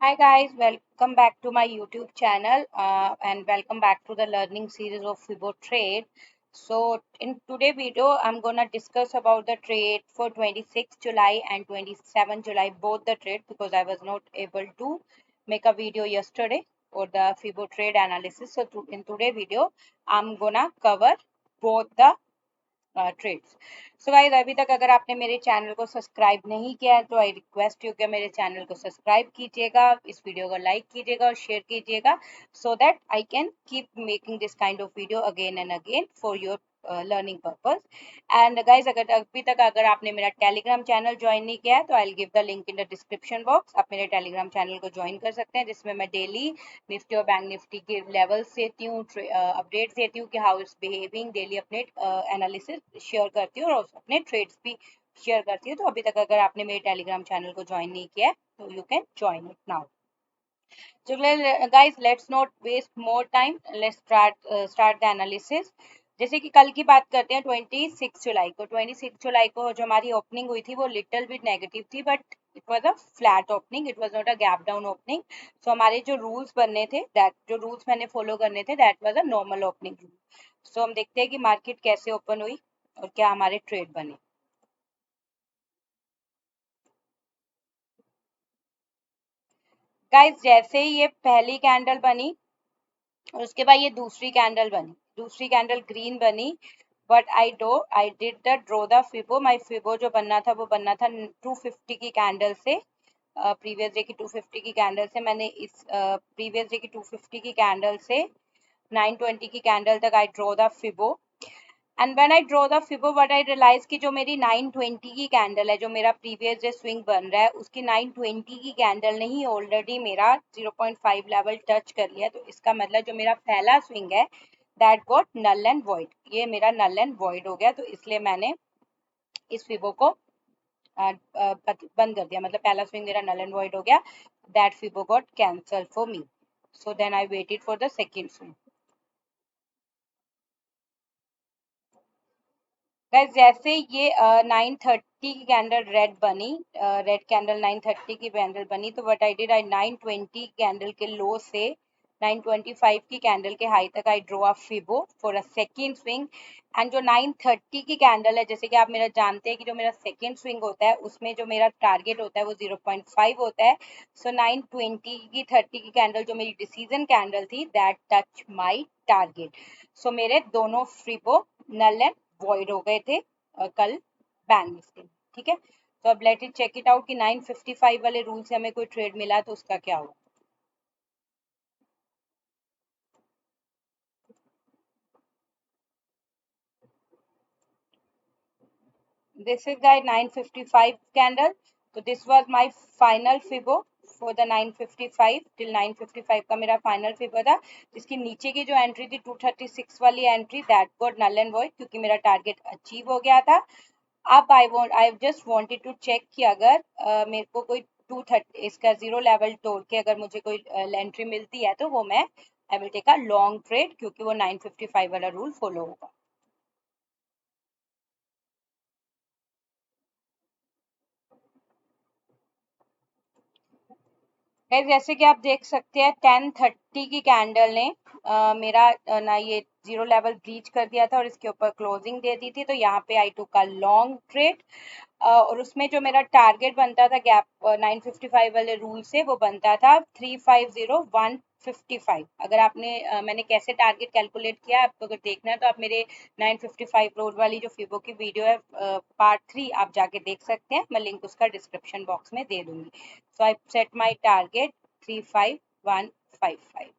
Hi guys, welcome back to my YouTube channel and welcome back to the learning series of Fibo trade. So in today video, I'm gonna discuss about the trade for 26 July and 27 July, both the trade because I was not able to make a video yesterday for the Fibo trade analysis. So in today video, I'm gonna cover both the trades so guys अभी तक अगर आपने मेरे channel को subscribe नहीं किया है तो आई रिक्वेस्ट यू कि मेरे चैनल को सब्सक्राइब कीजिएगा, इस वीडियो को लाइक कीजिएगा और शेयर कीजिएगा so that I can keep making this kind of video again and again for your learning purpose and guys अगर अभी तक अगर आपने मेरा टेलीग्राम चैनल ज्वाइन नहीं किया है तो I give the link in the description box. आप मेरे टेलीग्राम चैनल को ज्वाइन कर सकते हैं जिसमें मैं डेली निफ्टी और बैंक निफ्टी के लेवल्स देती हूँ, अपडेट्स देती हूँ कि हाउ इट्स बिहेविंग, डेली अपने एनालिसिस शेयर करती हूँ और अपने ट्रेड्स भी शेयर करती हूँ। तो अभी तक अगर आपने मेरे टेलीग्राम चैनल को ज्वाइन नहीं किया है तो you can join it now. So guys, let's not waste more time. Let's start the analysis. जैसे कि कल की बात करते हैं 26 जुलाई को। 26 जुलाई को जो हमारी ओपनिंग हुई थी वो लिटिल बिट नेगेटिव थी but it was a flat opening, it was not a gap down opening. So हमारे जो रूल्स बनने थे, दैट जो रूल्स मैंने फॉलो करने थे, that was a normal opening rule. So हम देखते हैं कि मार्केट कैसे ओपन हुई और क्या हमारे ट्रेड बने। गाइस जैसे ही ये पहली कैंडल बनी और उसके बाद ये दूसरी कैंडल ग्रीन बनी but I did the draw the fibo. My fibo जो बनना था वो बनना था 250 की कैंडल से, प्रीवियस डे की 250 की कैंडल से। मैंने इस प्रीवियस डे की 250 की कैंडल से 920 की कैंडल तक I draw the fibo and when I draw the fibo what I realize कि जो मेरी 920 की कैंडल है, जो मेरा प्रीवियस डे स्विंग बन रहा है, उसकी 920 की कैंडल ने ही ऑलरेडी मेरा 0.5 लेवल टच कर लिया। तो इसका मतलब जो मेरा पहला स्विंग है that got null and void, ये मेरा नल एंड वॉइड हो गया। तो इसलिए मैंने इस फिबो को बंद कर दिया, मतलब पहला स्विंग मेरा नल एंड वॉइड हो गया। That fibo got cancel for me. So then I waited for the second swing. Guys जैसे ये 930 की कैंडल रेड बनी, रेड कैंडल 930 की कैंडल बनी, तो what I did, I 920 candle के लो से 925 की कैंडल के हाई तक I draw a fibo for a second swing. And जो 930 की कैंडल है, जैसे कि आप मेरा जानते हैं कि जो मेरा सेकेंड स्विंग होता है उसमें जो मेरा टारगेट होता है वो 0.5 होता है। सो 920 की 30 की कैंडल जो मेरी डिसीजन कैंडल थी दैट टच माई टारगेट। सो मेरे दोनों फिबो नल एंड वॉइड हो गए थे कल बैंक निफ्टी में। ठीक है, तो अब let it check it out कि 955 वाले रूल से हमें कोई ट्रेड मिला तो उसका क्या हुआ। This is guy 955 candle. So this was my final fibo for the 955 till 955 का मेरा फाइनल फिबो था, जिसकी नीचे की जो एंट्री थी 236 वाली entry that got null and void क्योंकि मेरा टारगेट अचीव हो गया था। अब I just wanted to check कि अगर मेरे को कोई 230 इसका जीरो लेवल तोड़ के अगर मुझे कोई एंट्री मिलती है तो वो मैं I will take a long trade क्योंकि वो 955 वाला रूल फॉलो होगा। गाइस जैसे कि आप देख सकते हैं 1030 की कैंडल ने मेरा ना ये जीरो लेवल ब्रीच कर दिया था और इसके ऊपर क्लोजिंग दे दी थी। तो यहाँ पे आई टुक अ लॉन्ग ट्रेड और उसमें जो मेरा टारगेट बनता था गैप 955 वाले रूल से वो बनता था 350155। अगर आपने मैंने कैसे टारगेट कैलकुलेट किया आपको अगर देखना है तो आप मेरे 955 रोड वाली जो फिबो की वीडियो है पार्ट 3 आप जाके देख सकते हैं, मैं लिंक उसका डिस्क्रिप्शन बॉक्स में दे दूंगी। So I set my target 35155।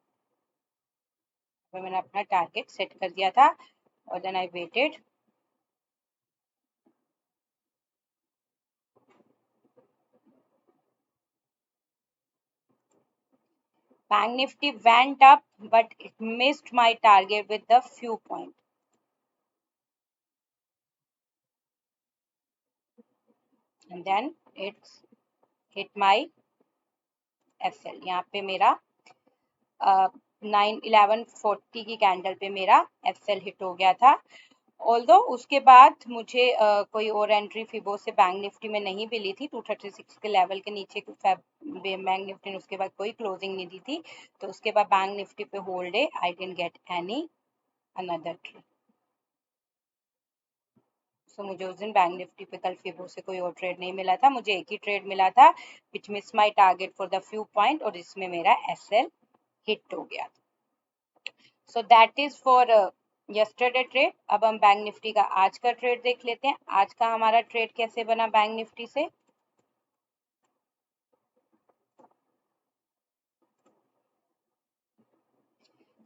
मैंने अपना टारगेट सेट कर दिया था और then I waited. Bank Nifty went up, but it missed my target with the few point. And then it's hit my FL. यहाँ पे मेरा 9 1140 की कैंडल पे मेरा FL हिट हो गया था ऑल्दो उसके बाद मुझे कोई और एंट्री फिबो से बैंक निफ्टी में नहीं मिली थी। 236 के लेवल के नीचे बैंक निफ्टी ने उसके बाद कोई क्लोजिंग नहीं दी थी, तो उसके बाद बैंक निफ्टी पे होल्ड है। I didn't get any another trade. So मुझे उस दिन बैंक निफ्टी पे कल फिबो से कोई और ट्रेड नहीं मिला था, मुझे एक ही ट्रेड मिला था which miss my target for the few point, और इसमें मेरा एसएल हिट हो गया। So that is for yesterday trade. अब हम बैंक निफ्टी का आज का ट्रेड देख लेते हैं। आज का हमारा ट्रेड कैसे बना बैंक निफ्टी से।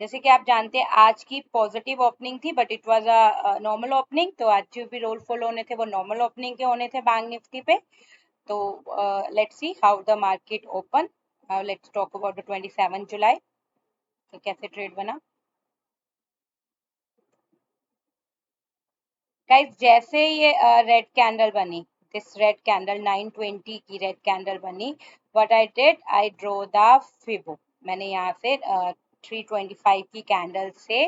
जैसे कि आप जानते हैं आज की पॉजिटिव ओपनिंग थी, but it was a normal opening. तो आज जो भी रोल फॉलो होने थे वो नॉर्मल ओपनिंग के होने थे बैंक निफ्टी पे। तो let's see how the market open. Let's talk about the 27 July. तो कैसे ट्रेड बना गाइस। जैसे ये रेड कैंडल बनी, दिस रेड कैंडल 920 की रेड कैंडल बनी, what I did, I draw the fibo. मैंने यहाँ से 325 की कैंडल से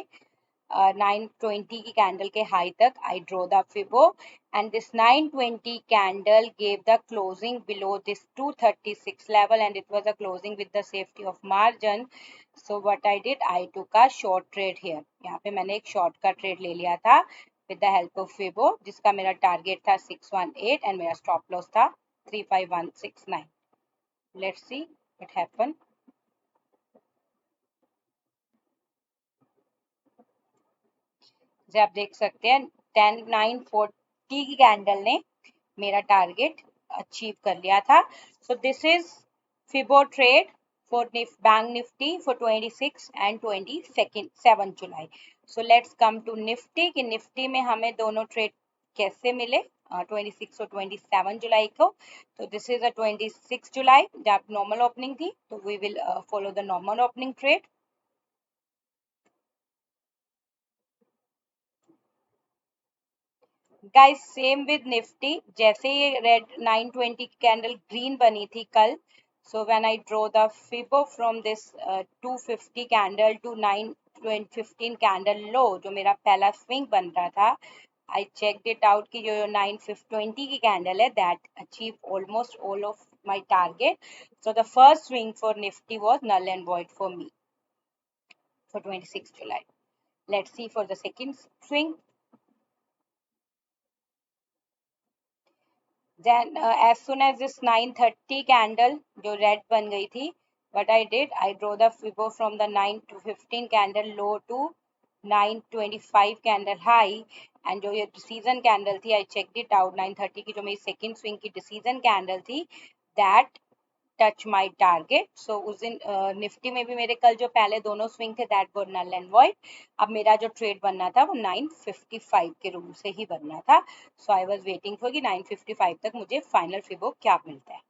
920 की कैंडल के हाई तक I draw the Fibo, and this 920 candle gave the closing below this 236 level, and it was a closing with the safety of margin. So what I did, I took a short trade here. यहाँ पे मैंने एक short का trade ले लिया था with the help of Fibo, जिसका मेरा target था 618 and मेरा stop loss था 35169. Let's see what happened. जैसे आप देख सकते हैं 10940 की कैंडल ने मेरा टारगेट अचीव कर लिया था। So this is fibo trade for bank Nifty for 26 and 27 July. So let's come to Nifty कि निफ्टी में हमें दोनों ट्रेड कैसे मिले 26 और 27 जुलाई को। तो दिस इज अ 26 जुलाई जब नॉर्मल ओपनिंग थी, तो we will follow the normal opening trade. Guys same with Nifty, जैसे ये रेड 920 की कैंडल ग्रीन बनी थी कल, so when I draw the fibo from this 250 candle to 915 candle low, जो मेरा पहला स्विंग बन रहा था, आई चेक इट आउट कि जो 920 की कैंडल है that achieve almost all of my target. So the first swing for Nifty was null and void for me for 26 July. Let's see for the second swing. Then as soon as this 930 candle जो red बन गई थी, what I did, I draw the Fibo from the 9 to 15 candle low to 925 candle high, and जो ये decision candle थी, I checked it out 930 की जो मेरी second swing की decision candle थी, that टच माई टारगेट। सो उस दिन निफ्टी में भी मेरे कल जो पहले दोनों स्विंग थे that were null and void. अब मेरा जो ट्रेड बनना था वो 955 के रूल से ही बनना था। सो आई वाज वेटिंग फॉर कि 955 तक मुझे फाइनल फिबो क्या मिलता है।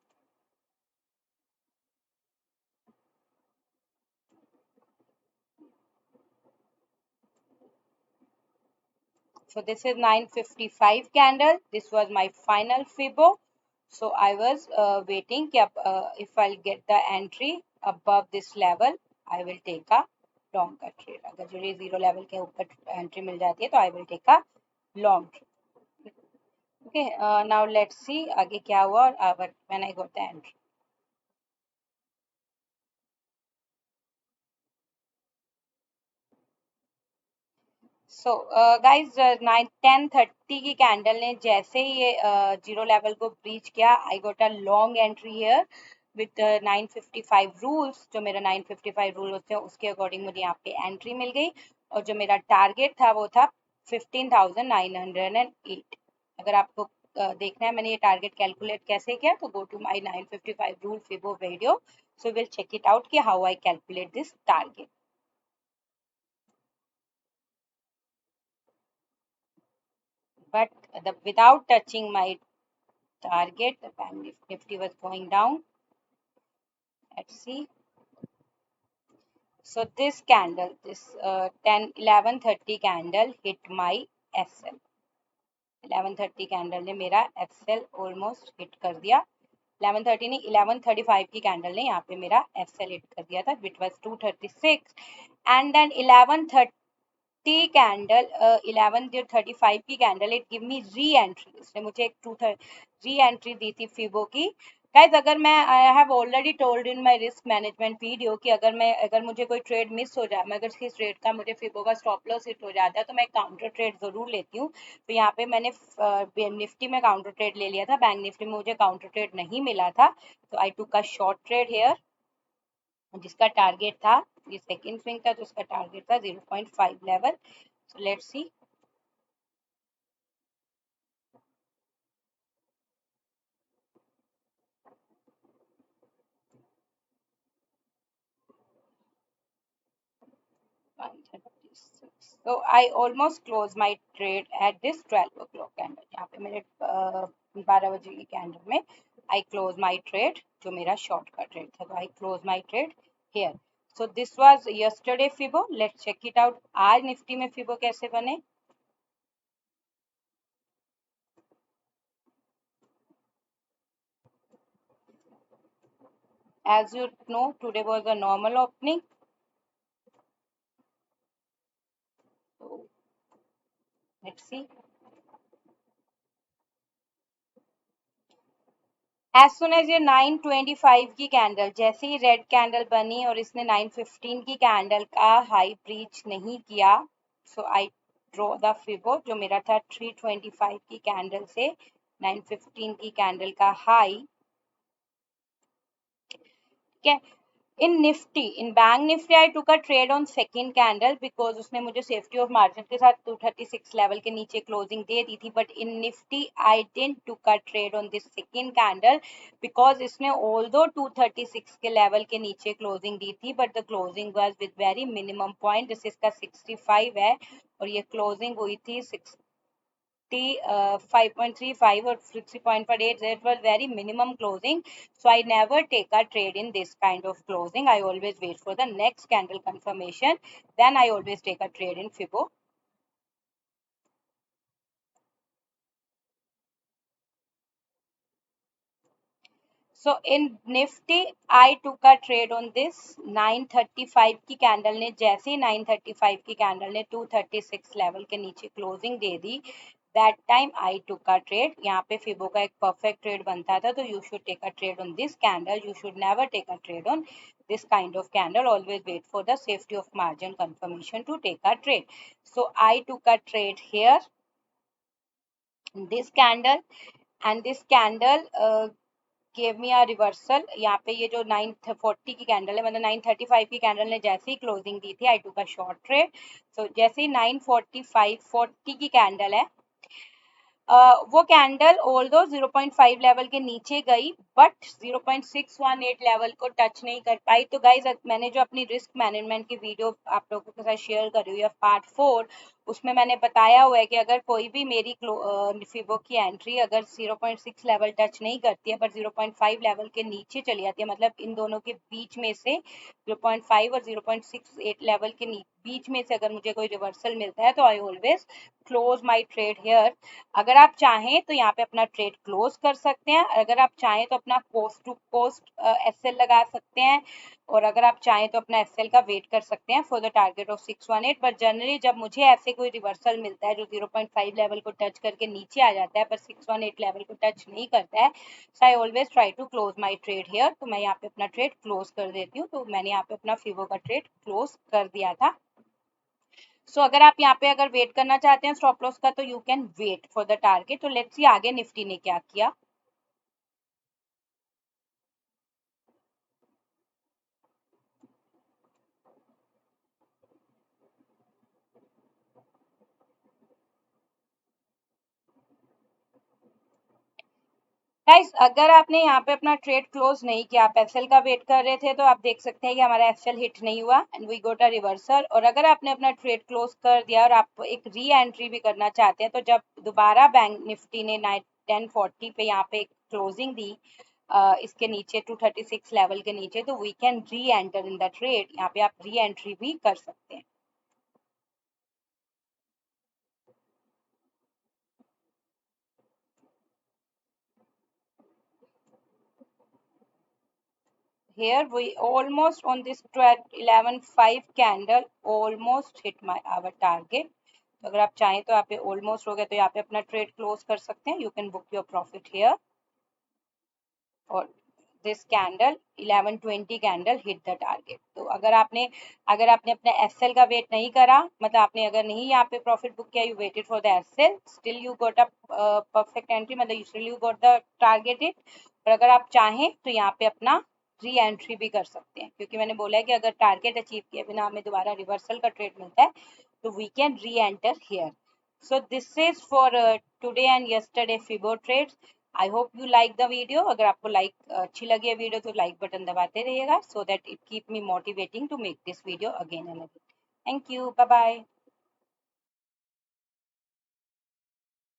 So this is 955 candle. This was my final Fibo. So I was waiting if I'll get the entry above this level, I will take a long का trade. अगर जो ये zero level के ऊपर entry मिल जाती है तो I will take a long trade. Okay, now let's see आगे क्या हुआ और when I got the entry. So guys 10:30 की कैंडल ने जैसे ही ये जीरो लेवल को ब्रीच किया, I got a long entry here with 955 rules. जो मेरा 955 रूल होते हैं उसके अकॉर्डिंग मुझे यहाँ पे एंट्री मिल गई, और जो मेरा टारगेट था वो था 15,908। अगर आपको देखना है मैंने ये टारगेट कैलकुलेट कैसे किया, तो go to my 955 rule fibo video, so will check it out कि how I calculate this target. But without touching my target, the bank nifty was going down. Let's see. So this candle, this 11:30 candle hit my SL. 11:30 candle ने मेरा SL almost hit कर दिया। 11:30 नहीं, 11:35 की candle ने यहाँ पे मेरा SL हिट कर दिया था, which was 236, and then 11:30 Nifty candle 11:35 की candle, it give me re entry, इसने मुझे एक री एंट्री दी थी फिबो की। गाइज अगर मैं I have already told in my risk management video कि अगर मुझे कोई ट्रेड मिस हो जाए, अगर किसी ट्रेड का मुझे फिबो का स्टॉप लॉस हिट हो जाता है तो मैं काउंटर ट्रेड जरूर लेती हूँ। तो यहाँ पे मैंने निफ्टी में काउंटर ट्रेड ले लिया था, बैंक निफ्टी में मुझे काउंटर ट्रेड नहीं मिला था, तो आई took a short trade hair, जिसका टारगेट था, ये सेकंड स्विंग था तो उसका टारगेट था 0.5 level. So let's see. So I almost close my trade at this 12 o'clock candle, यहाँ पे मेरे 12 बजे की कैंडल में I close my trade, जो मेरा शॉर्ट का ट्रेड था, तो I close my trade here. So this was yesterday Fibo. Let's check it out. आज निफ्टी में Fibo कैसे बने? As you know, today was a normal opening. So let's see. As soon as ये 9:25 की candle, जैसे ही red candle बनी और इसने 9:15 की कैंडल का हाई ब्रीच नहीं किया, सो आई ड्रॉ द फिबो, जो मेरा था 3:25 की कैंडल से 9:15 की कैंडल का हाई। ठीक है, in Nifty, in bank Nifty I took a trade on second candle because उसने मुझे सेफ्टी ऑफ मार्जिन के साथ 236 लेवल के नीचे क्लोजिंग दे दी थी, but in Nifty I didn't took a trade on this second candle because इसने ऑल्दो 236 के लेवल के नीचे क्लोजिंग दी थी, but the closing was with very minimum point, जैसे इसका 65 है और ये क्लोजिंग हुई थी 5.35 or 60.48. That was very minimum closing, so I never take a trade in this kind of closing. I always wait for the next candle confirmation, then I always take a trade in Fibo. So in Nifty, I took a trade on this 9:35 की candle ने, जैसे ही 9:35 की candle ने 236 level के नीचे closing they the, that time I took a trade. यहाँ पे फिबो का एक परफेक्ट ट्रेड बनता था, तो you should take a trade on this candle, you should never take a trade on this kind of candle, always wait for the safety of margin confirmation to take a trade. So I took a trade here in this candle, and this candle gave me a reversal. यहाँ पे ये जो 9:40 की candle है, मतलब 9:35 की candle ने जैसे ही क्लोजिंग दी थी, आई टुक अ शॉर्ट ट्रेड। सो जैसे ही 9:45 की कैंडल है, वो कैंडल ऑल्दो 0.5 लेवल के नीचे गई, बट 0.618 लेवल को टच नहीं कर पाई। तो गाइज मैंने जो अपनी रिस्क मैनेजमेंट की वीडियो आप लोगों के साथ शेयर कर रही हूँ, पार्ट 4, उसमें मैंने बताया हुआ है कि अगर कोई भी मेरी फिबो की एंट्री अगर 0.6 लेवल टच नहीं करती है, पर 0.5 लेवल के नीचे चली जाती है, मतलब इन दोनों के बीच में से 0.5 और 0.68 लेवल के बीच में से अगर मुझे कोई रिवर्सल मिलता है, तो I always close my trade here. अगर आप चाहें तो यहाँ पे अपना ट्रेड क्लोज कर सकते हैं, अगर आप चाहें तो अपना कोस्ट टू कोस्ट एसएल लगा सकते हैं, और अगर आप चाहें तो अपना एसएल का वेट कर सकते हैं फॉर द टारगेट ऑफ 618। पर जनरली जब मुझे ऐसे कोई रिवर्सल मिलता है जो 0.5 लेवल को टच करके नीचे आ जाता है, पर 618 लेवल को टच नहीं करता है, so I always try to close my trade here. तो मैं यहाँ पे अपना ट्रेड क्लोज कर देती हूँ। तो मैंने यहाँ पे अपना फिबो का ट्रेड क्लोज कर दिया था। सो अगर आप यहाँ पे अगर वेट करना चाहते हैं स्टॉप लॉस का, तो you can wait for the target. तो लेट्स सी आगे निफ्टी ने क्या किया। गाइस अगर आपने यहाँ पे अपना ट्रेड क्लोज नहीं किया, आप एफएल का वेट कर रहे थे, तो आप देख सकते हैं कि हमारा एफएल हिट नहीं हुआ and we got a reversal. और अगर आपने अपना ट्रेड क्लोज कर दिया और आप एक री एंट्री भी करना चाहते हैं, तो जब दोबारा बैंक निफ्टी ने 1040 पे यहाँ पे क्लोजिंग दी, इसके नीचे 236 लेवल के नीचे, तो we can reenter in the trade. यहाँ पे आप री एंट्री भी कर सकते हैं। here we almost on this 11.5 candle almost hit our target. तो अगर आप चाहें तो यहाँ पे ऑलमोस्ट हो गया तो यहाँ पे अपना ट्रेड क्लोज कर सकते हैं. You can book your profit here. और this candle 11:20 candle hit the target. तो अगर आपने अपना एसएल का वेट नहीं करा, मतलब आपने अगर नहीं यहाँ पे प्रॉफिट बुक किया, you waited for the SL, still you got a perfect entry, मतलब still you got the target hit. और अगर आप चाहें तो यहाँ पे अपना री एंट्री भी कर सकते हैं, क्योंकि मैंने बोला है कि अगर टारगेट अचीव किए बिना हमें दोबारा रिवर्सल का ट्रेड मिलता है तो we can reenter here. So this is for today and yesterday Fibo trades. I hope you like the video. अगर आपको अच्छी लगी है वीडियो तो लाइक बटन दबाते रहिएगा, so that it keep me motivating to make this video again and again. Thank you. Bye bye.